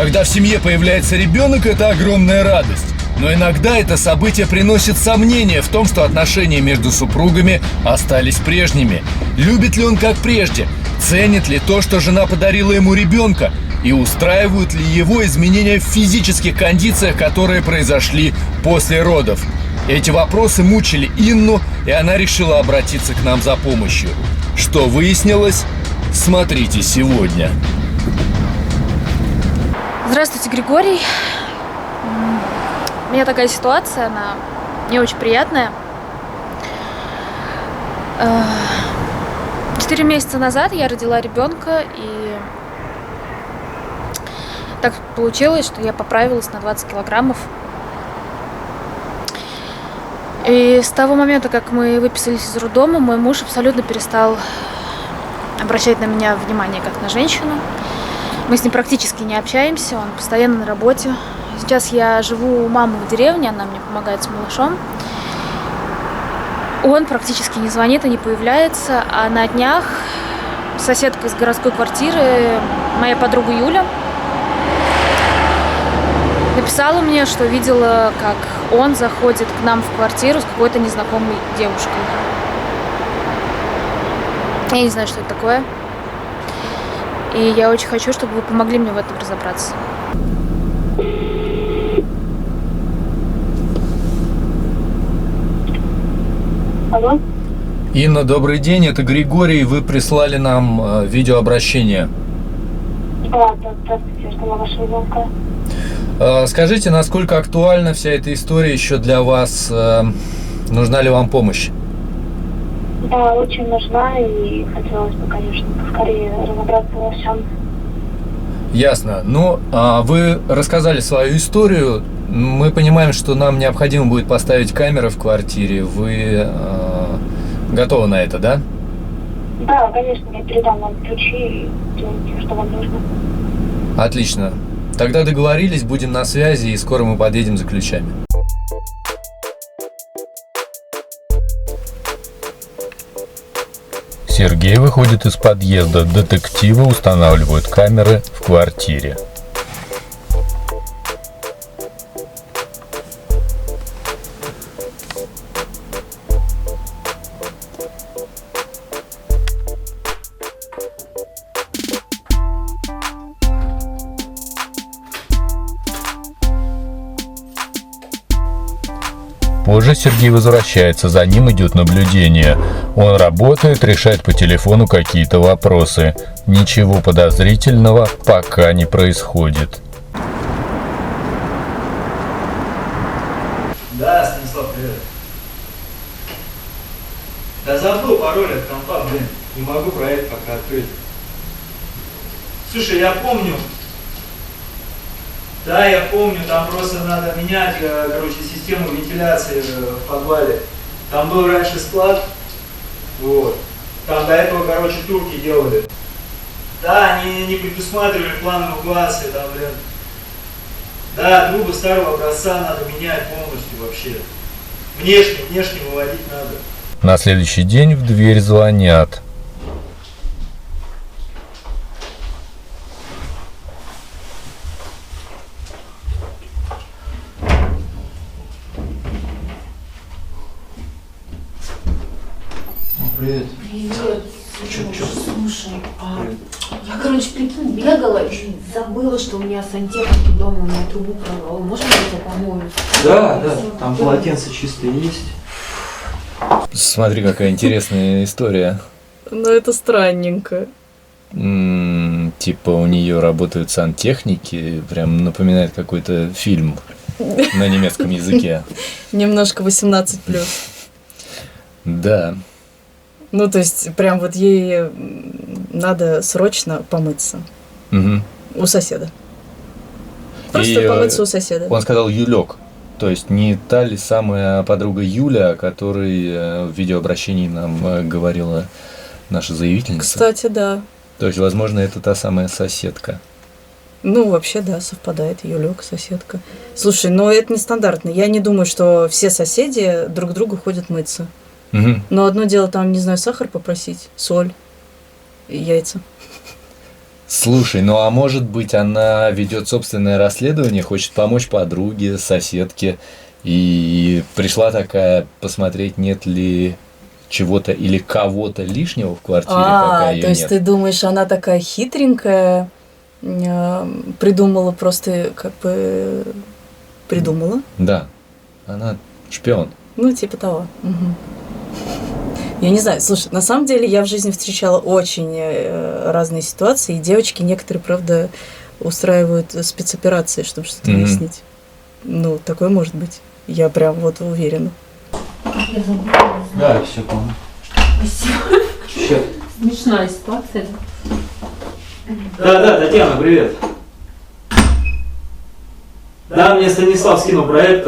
Когда в семье появляется ребенок, это огромная радость. Но иногда это событие приносит сомнения в том, что отношения между супругами остались прежними. Любит ли он как прежде? Ценит ли то, что жена подарила ему ребенка? И устраивают ли его изменения в физических кондициях, которые произошли после родов? Эти вопросы мучили Инну, и она решила обратиться к нам за помощью. Что выяснилось? Смотрите сегодня. Здравствуйте, Григорий. У меня такая ситуация, она не очень приятная. 4 месяца назад я родила ребенка, и так получилось, что я поправилась на 20 килограммов. И с того момента, как мы выписались из роддома, мой муж абсолютно перестал обращать на меня внимание как на женщину. Мы с ним практически не общаемся, он постоянно на работе. Сейчас я живу у мамы в деревне, она мне помогает с малышом. Он практически не звонит и не появляется, а на днях соседка из городской квартиры, моя подруга Юля, написала мне, что видела, как он заходит к нам в квартиру с какой-то незнакомой девушкой. Я не знаю, что это такое. И я очень хочу, чтобы вы помогли мне в этом разобраться. Алло? Инна, добрый день, это Григорий, вы прислали нам видеообращение. Да, здравствуйте, ждала вашего звонка. Скажите, насколько актуальна вся эта история еще для вас? Нужна ли вам помощь? Да, очень нужна, и хотелось бы, конечно, поскорее разобраться во всем. Ясно. Ну, вы рассказали свою историю. Мы понимаем, что нам необходимо будет поставить камеры в квартире. Вы готовы на это, да? Да, конечно, я передам вам ключи и делайте, что вам нужно. Отлично. Тогда договорились, будем на связи, и скоро мы подъедем за ключами. Сергей выходит из подъезда. Детективы устанавливают камеры в квартире. Позже Сергей возвращается, за ним идет наблюдение. Он работает, решает по телефону какие-то вопросы. Ничего подозрительного пока не происходит. Да, Станислав, привет. Да забыл пароль от компа, блин. Не могу проект пока открыть. Слушай, я помню. Да, я помню, там просто надо менять, короче, систему вентиляции в подвале. Там был раньше склад, вот. Там до этого, короче, турки делали. Да, они не предусматривали план эвакуации, там, блин. Да, трубы старого образца надо менять полностью вообще. Внешне выводить надо. На следующий день в дверь звонят. Привет. Привет. Слушай, я, короче, прикинь, бегала и забыла, что у меня сантехники дома, у меня трубу прорвало. Можно я тебе помою? Да, там полотенце чистое есть. Смотри, какая интересная история. Ну, это странненько. Типа у нее работают сантехники, прям напоминает какой-то фильм на немецком языке. Немножко 18+. Да. Ну, то есть, прям вот ей надо срочно помыться. Угу. У соседа. Просто помыться у соседа. Он сказал Юлек. То есть не та ли самая подруга Юля, о которой в видеообращении нам говорила наша заявительница? Кстати, да. То есть, возможно, это та самая соседка. Ну, вообще, да, совпадает. Юлек, соседка. Слушай, но это нестандартно. Я не думаю, что все соседи друг к другу ходят мыться. Угу. Но одно дело там, не знаю, сахар попросить, соль, и яйца. Слушай, ну а может быть она ведет собственное расследование, хочет помочь подруге, соседке, и пришла такая посмотреть, нет ли чего-то или кого-то лишнего в квартире, пока ее то есть нет. ты думаешь, она такая хитренькая, придумала просто, как бы, придумала? Да, она шпион. Ну, типа того. Мгм. Я не знаю, слушай, на самом деле я в жизни встречала очень разные ситуации, и девочки некоторые, правда, устраивают спецоперации, чтобы что-то Мгм. выяснить. Ну, такое может быть. Я прям вот уверена. Я забыла. Да, все помню. Спасибо. Сейчас. Смешная ситуация. Да, Татьяна, привет. Да, мне Станислав скинул проект.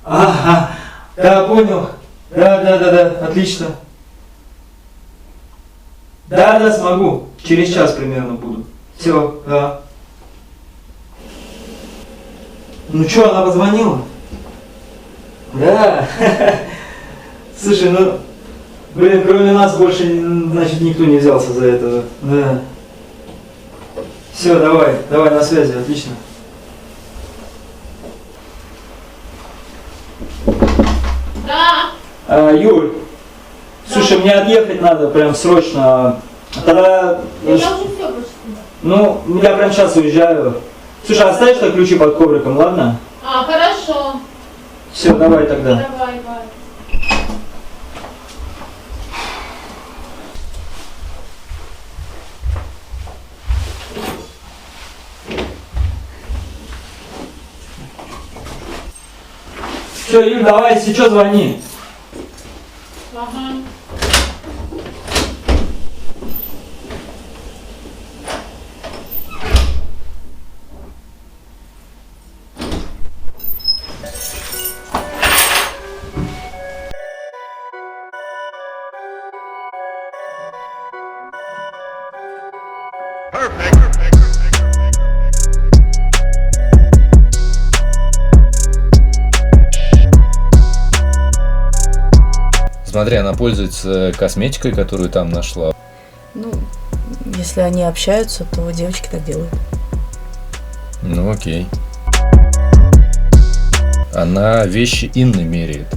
Ага, да, понял. Да, отлично. Да, смогу. Через час примерно буду. Все, да. Ну что, она позвонила? Да. Слушай, ну, блин, кроме нас больше, значит, никто не взялся за это. Да. Все, давай на связи, отлично. Да. Юль, слушай, мне отъехать надо прям срочно. Тогда, Я уже все почти. ну, я прям сейчас уезжаю. Слушай, оставишь так ключи под ковриком, ладно? Хорошо. Все, давай тогда. Давай, давай. Все, Юль, давай, если что, звони. Ага. Смотри, она пользуется косметикой, которую там нашла. Ну, если они общаются, то девочки так делают. Ну окей. Она вещи Инны меряет.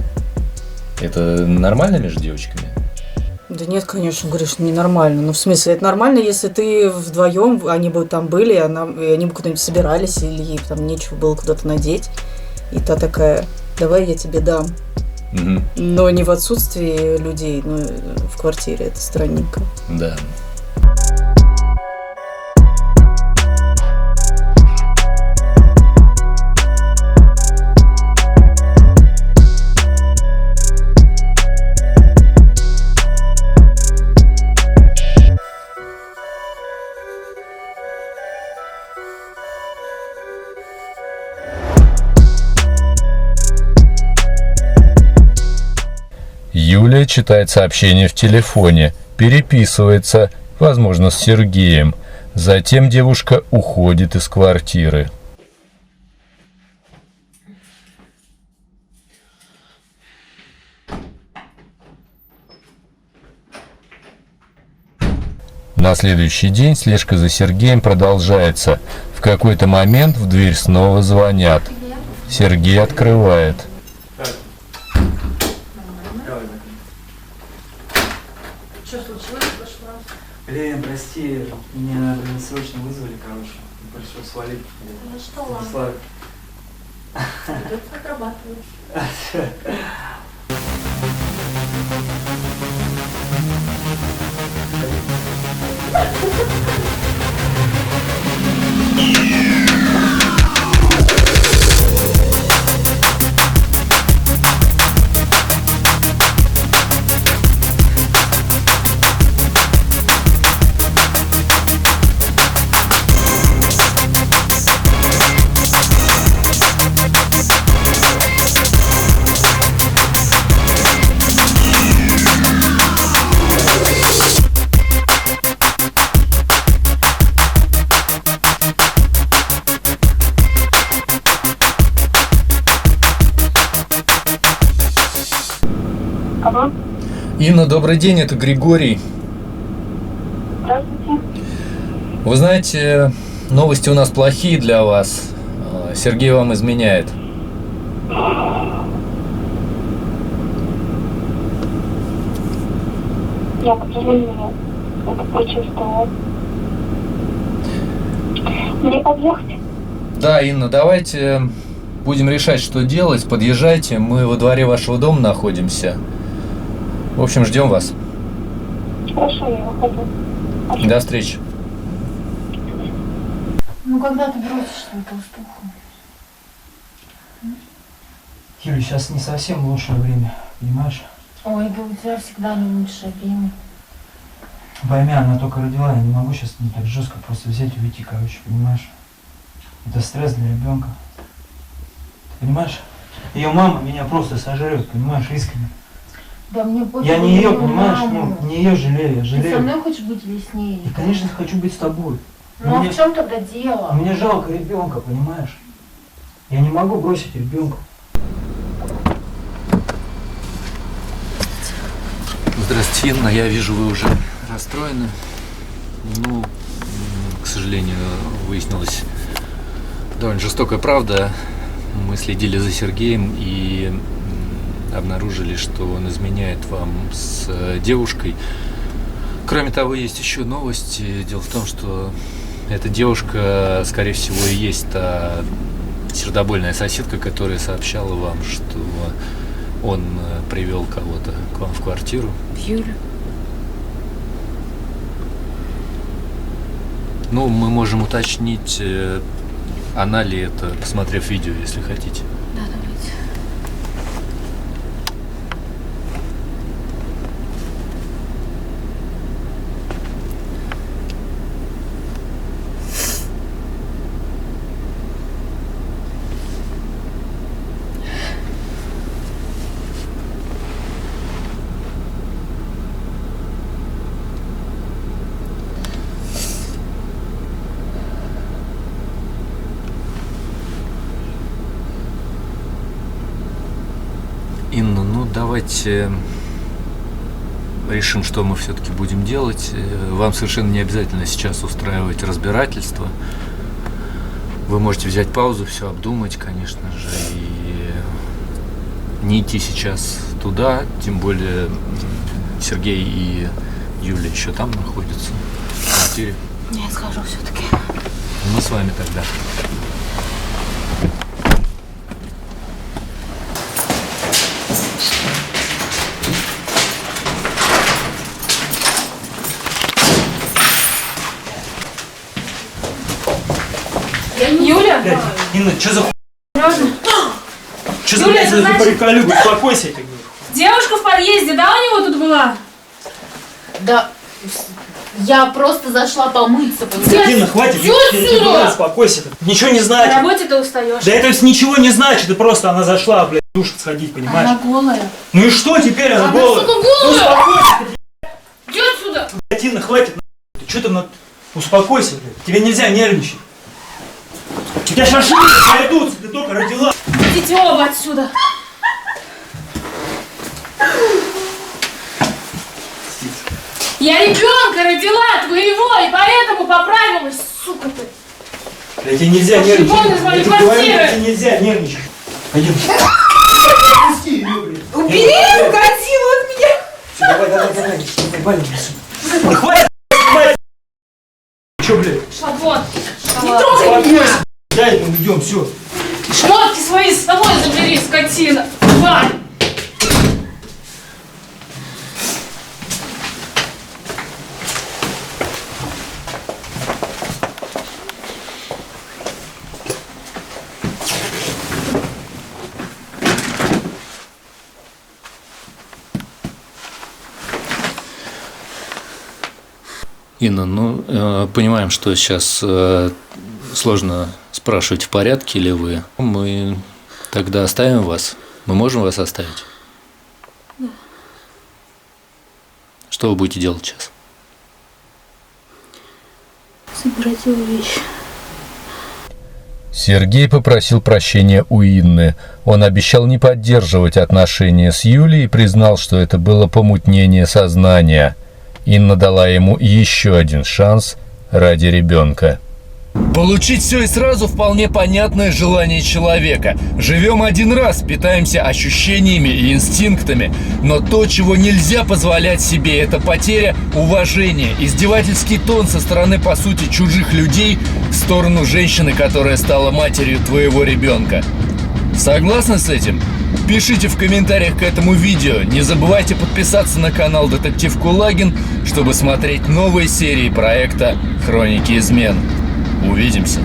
Это нормально между девочками? Да нет, конечно, говоришь, ненормально. Ну, в смысле, это нормально, если ты вдвоем, они бы там были, и они бы куда-нибудь собирались, или ей там нечего было куда-то надеть. И та такая, давай я тебе дам. Угу. Но не в отсутствии людей, ну, в квартире, это странненько. Да. Юлия читает сообщение в телефоне, переписывается, возможно, с Сергеем. Затем девушка уходит из квартиры. На следующий день слежка за Сергеем продолжается. В какой-то момент в дверь снова звонят. Сергей открывает. Что случилось? Пошла. Блин, прости, меня срочно вызвали, короче. Пришлось свалить. Ну что, ладно. Славик. Идет отрабатывать. Алло? Инна, добрый день, это Григорий. Здравствуйте. Вы знаете, новости у нас плохие для вас. Сергей вам изменяет. Я, к сожалению, это почувствовала. Мне подъехать? Да, Инна, давайте будем решать, что делать. Подъезжайте, мы во дворе вашего дома находимся. В общем, ждем вас. Хорошо, я выхожу. До встречи. Ну когда ты бросишь свою толстуху? Юля, сейчас не совсем лучшее время, понимаешь? Ой, да у тебя всегда не лучшее время. Пойми, она только родила, я не могу сейчас не так жестко просто взять и уйти, короче, понимаешь? Это стресс для ребенка. Ты понимаешь? Ее мама меня просто сожрет, понимаешь, искренне. Да мне пофиг. Я не ее, на понимаешь, маму. ну, не ее жалею, я Ты со жалею. мной хочешь быть или с ней? И, конечно, хочу быть с тобой. Ну а Мне- в чем тогда дело? Мне жалко ребенка, понимаешь? Я не могу бросить ребенка. Здравствуйте, Инна. Я вижу, вы уже расстроены. Ну, к сожалению, выяснилась довольно жестокая правда. Мы следили за Сергеем и обнаружили, что он изменяет вам с девушкой. Кроме того, есть еще новости. Дело в том, что эта девушка, скорее всего, и есть та сердобольная соседка, которая сообщала вам, что он привел кого-то к вам в квартиру. Юля. Ну, мы можем уточнить, она ли это, посмотрев видео, если хотите. Да, давайте. Инна, ну давайте решим, что мы все-таки будем делать. Вам совершенно не обязательно сейчас устраивать разбирательство. Вы можете взять паузу, все обдумать, конечно же, и не идти сейчас туда, тем более Сергей и Юля еще там находятся в квартире. Я схожу все-таки. Мы с вами тогда. Юля? Инна, что за хуй? Серьезно? Что за Юля, блядь, это за значит- приколюбы? Успокойся, я тебе говорю. Девушка в подъезде, да, у него тут была? Да, я просто зашла помыться, понимаешь? Инна, хватит. Иди Я тебе отсюда! говорю, успокойся. Ничего не На значит. работе ты устаешь. Да это ничего не значит, это просто она зашла, блядь, в душ сходить, Она понимаешь? голая. Ну и что теперь, она Она, голая? сука, Ну голая! успокойся, Иди отсюда! блядь, Инна, хватит, нахуй. Ты что там, успокойся, блядь, тебе нельзя нервничать. У тебя сейчас шишки пойдутся, ты только родила. Идите оба отсюда! Я ребенка родила твоего, и поэтому поправилась, сука ты! Да тебе нельзя Пошли нервничать. вон из моей Я тебе говорю, квартиры! тебе нельзя нервничать. Пойдем. Отпусти ее, блядь. Убери эту козилу от меня! Всё, давай, валим отсюда. Да хватит, блядь. Чё, блядь? Шла вон! Не трогай меня! Успокойся. Дай, мы идем, все. Шмотки свои с собой забери, скотина! Тварь! Инна, ну, понимаем, что сейчас сложно спрашивать, в порядке ли вы. Мы тогда оставим вас. Мы можем вас оставить? Да. Что вы будете делать сейчас? Собирать его вещи. Сергей попросил прощения у Инны. Он обещал не поддерживать отношения с Юлей и признал, что это было помутнение сознания. Инна дала ему еще один шанс ради ребенка. Получить все и сразу вполне понятное желание человека. Живем один раз, питаемся ощущениями и инстинктами. Но то, чего нельзя позволять себе, это потеря уважения, издевательский тон со стороны, по сути, чужих людей в сторону женщины, которая стала матерью твоего ребенка. Согласны с этим? Пишите в комментариях к этому видео. Не забывайте подписаться на канал Детектив Кулагин, чтобы смотреть новые серии проекта «Хроники измен». Увидимся!